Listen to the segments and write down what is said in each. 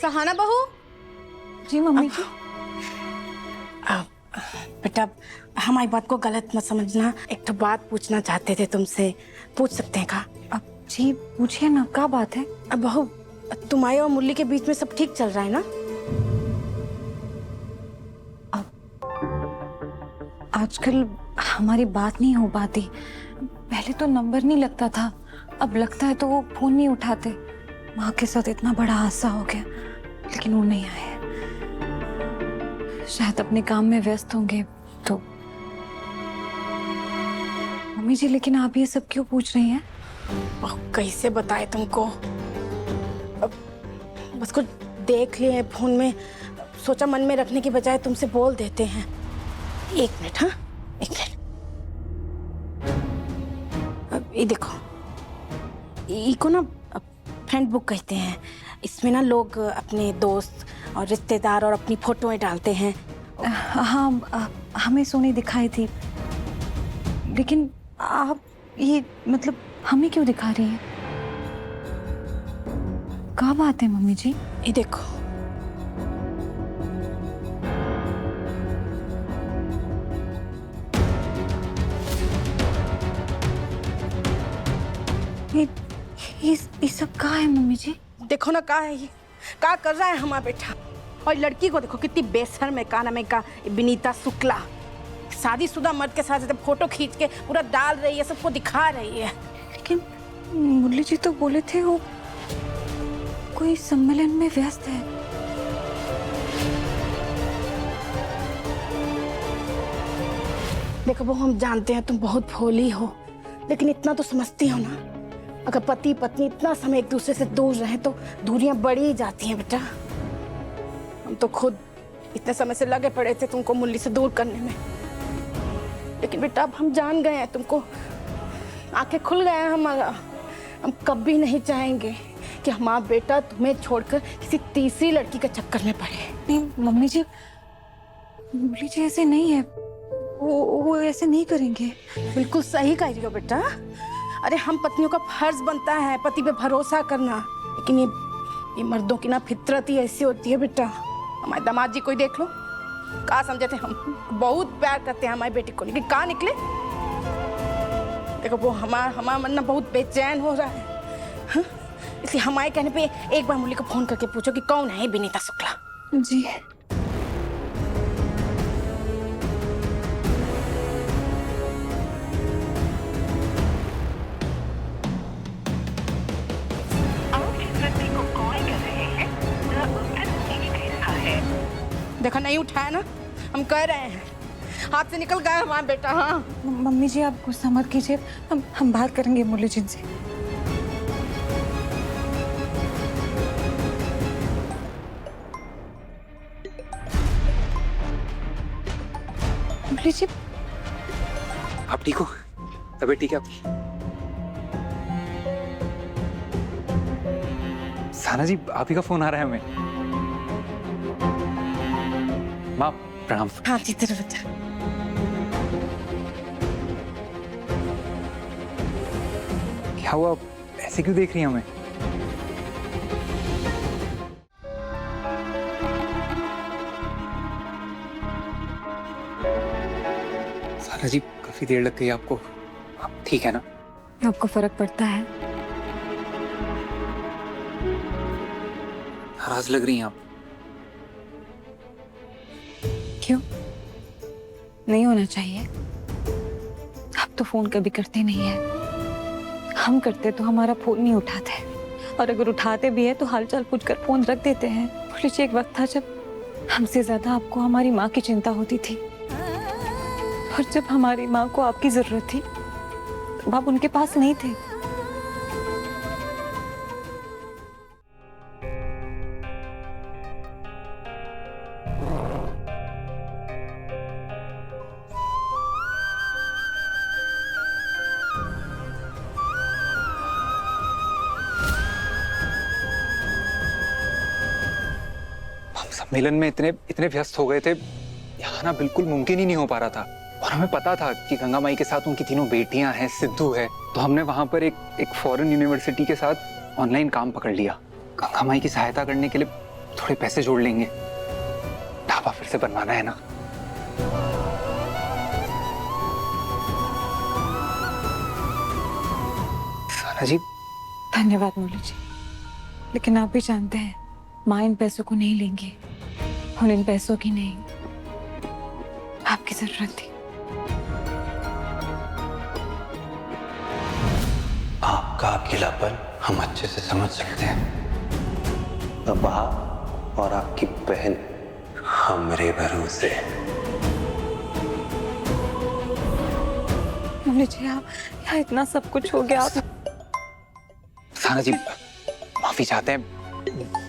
सहाना बहू। जी मम्मी जी। बेटा हमारी बात को गलत मत समझना, एक तो बात पूछना चाहते थे तुमसे, पूछ सकते हैं का? अब जी पूछिए ना, क्या बात है? अब बहू तुम्हारे और मुरली के बीच में सब ठीक चल रहा है ना? आजकल हमारी बात नहीं हो पाती। पहले तो नंबर नहीं लगता था, अब लगता है तो वो फोन नहीं उठाते। माँ के साथ इतना बड़ा हादसा हो गया लेकिन वो नहीं आए, शायद अपने काम में व्यस्त होंगे। तो मम्मी जी लेकिन आप ये सब क्यों पूछ रही हैं? बहू कैसे बताए तुमको, अब बस कुछ देख लिए फोन में, सोचा मन में रखने की बजाय तुमसे बोल देते हैं। एक मिनट, हाँ एक मिनट। अब ये देखो, ये को ना फ्रेंड बुक कहते हैं। इसमें ना लोग अपने दोस्त और रिश्तेदार और अपनी फोटोएं डालते हैं। हाँ हमें सोनी दिखाई थी, लेकिन आप ये मतलब हमें क्यों दिखा रही हैं? क्या बात है मम्मी जी? ये देखो, ये सब कहाँ है मम्मी जी? देखो ना कहाँ है ये, क्या कर रहा है हमारा बेटा। और लड़की को देखो कितनी बेशर्म है, का नाम है का, विनीता शुक्ला। शादीशुदा मर्द के साथ फोटो खींच के पूरा डाल रही है, सबको दिखा रही है। लेकिन मुरली जी तो बोले थे वो कोई सम्मेलन में व्यस्त है। देखो वो हम जानते हैं तुम बहुत भोली हो, लेकिन इतना तो समझती हो ना, अगर पति पत्नी इतना समय एक दूसरे से दूर रहे तो दूरियां बढ़ ही जाती हैं बेटा। हम तो खुद इतने समय से लगे पड़े थे तुमको मुरली से दूर करने में, लेकिन बेटा अब हम जान गए हैं तुमको, आंखें खुल गए हैं हमारा। हम कभी नहीं चाहेंगे कि हमारा बेटा तुम्हें छोड़कर किसी तीसरी लड़की के चक्कर में पड़े। नहीं मम्मी जी, मुरली जी ऐसे नहीं है, वो ऐसे नहीं करेंगे। बिल्कुल सही कह रही हो बेटा। अरे हम पत्नियों का फर्ज बनता है पति पे भरोसा करना, लेकिन ये मर्दों की ना फितरत ही ऐसी होती है बेटा। हमारे दामाद जी कोई देख लो, कहा समझे थे हम बहुत प्यार करते हैं हमारी बेटी को, लेकिन कहाँ निकले। देखो वो हमारा मन ना बहुत बेचैन हो रहा है, हाँ? इसलिए हमारे कहने पे एक बार मुरली को फोन करके पूछो कि कौन है विनीता शुक्ला। जी देखा नहीं उठाया ना, हम कह रहे हैं हाथ से निकल गया हमारा बेटा। हाँ मम्मी जी आप गुस्सा मत कीजिए, हम बात करेंगे मुरली जी से। मुरली जी आप ठीक हो? तबीयत ठीक है आपकी? साना जी आप ही का फोन आ रहा है हमें। माँ प्रणाम। हाँ जी तेरा बच्चा। क्या हुआ, ऐसे क्यों देख रही हैं हमें? साना जी काफी देर लग गई आपको, आप ठीक है ना? आपको फर्क पड़ता है? नाराज लग रही हैं आप। क्यों? नहीं होना चाहिए। आप तो फोन कभी करते नहीं है, हम करते तो हमारा फोन नहीं उठाते, और अगर उठाते भी है तो हालचाल पूछकर फोन रख देते हैं। मुझे एक वक्त था जब हमसे ज्यादा आपको हमारी माँ की चिंता होती थी, और जब हमारी माँ को आपकी जरूरत थी तब आप उनके पास नहीं थे। सम्मेलन में इतने व्यस्त हो गए थे, यहाँ ना बिल्कुल मुमकिन ही नहीं हो पा रहा था। और हमें पता था कि गंगा माई के साथ उनकी तीनों बेटियां हैं, सिद्धू है, तो हमने वहां पर एक फॉरेन यूनिवर्सिटी के साथ ऑनलाइन काम पकड़ लिया। गंगा माई की सहायता करने के लिए थोड़े पैसे जोड़ लेंगे, ढाबा फिर से बनवाना है ना। सारा जी धन्यवाद मोलू जी, लेकिन आप भी जानते हैं माँ इन पैसों को नहीं लेंगी और इन पैसों की नहीं, आपकी जरूरत थी। आपका अकेलापन हम अच्छे से समझ सकते हैं। अब आप और आपकी बहन हमरे भरोसे। मोलू जी, आप यहाँ इतना सब कुछ हो गया, आप साना जी माफी चाहते हैं,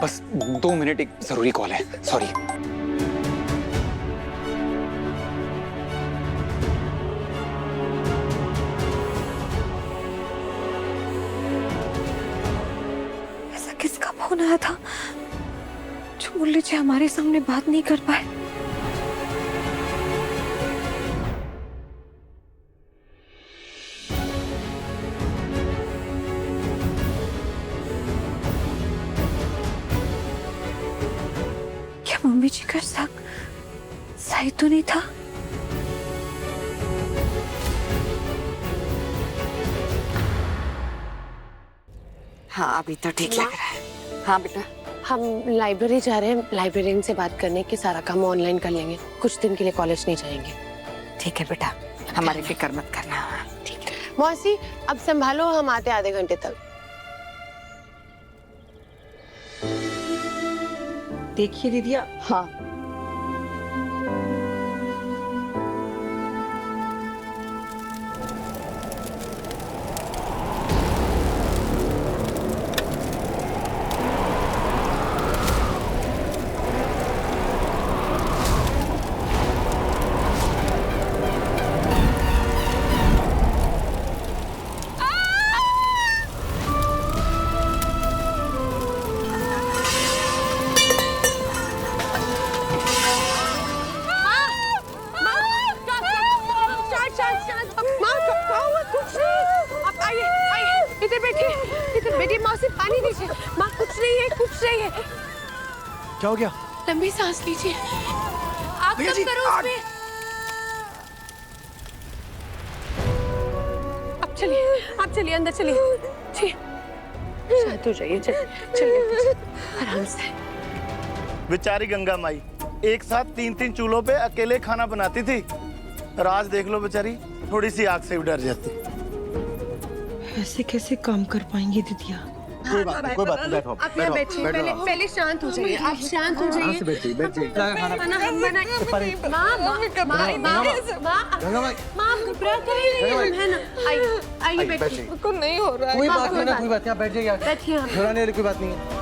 बस 2 मिनट, एक जरूरी कॉल है, सॉरी। ऐसा किसका फोन आया था जो मोलू जी हमारे सामने बात नहीं कर पाए? मम्मी जी का शक सही तो नहीं था? हाँ अभी तो ठीक लग रहा है। हाँ बेटा, हम लाइब्रेरी जा रहे हैं, लाइब्रेरियन से बात करने के सारा काम ऑनलाइन कर लेंगे, कुछ दिन के लिए कॉलेज नहीं जाएंगे। ठीक है बेटा, हमारी फिक्र मत करना। ठीक है मौसी, अब संभालो, हम आते आधे घंटे तक। देखिए दीदिया, हाँ क्या हो गया? लंबी सांस लीजिए, आग कम करो उसमें। अब चलिए, आप चलिए, अंदर चलिए। जी शांत हो जाइए, चलिए आराम से। बेचारी गंगा माई एक साथ 3-3 चूल्हों पे अकेले खाना बनाती थी, और आज देख लो बेचारी थोड़ी सी आग से भी डर जाती। ऐसे कैसे काम कर पाएंगी दीदिया? कोई बात नहीं, बैठो। आप यहाँ बैठिए, पहले शांत हो जाइए, आप शांत हो जाइए। बैठ जाइए। खाना हम बनाएंगे। माँ घबरा करिए, है ना? आइए बैठिए। नहीं हो रहा है। कोई बात नहीं, बैठ जाइए। बैठिए, घबराने वाली कोई बात नहीं है।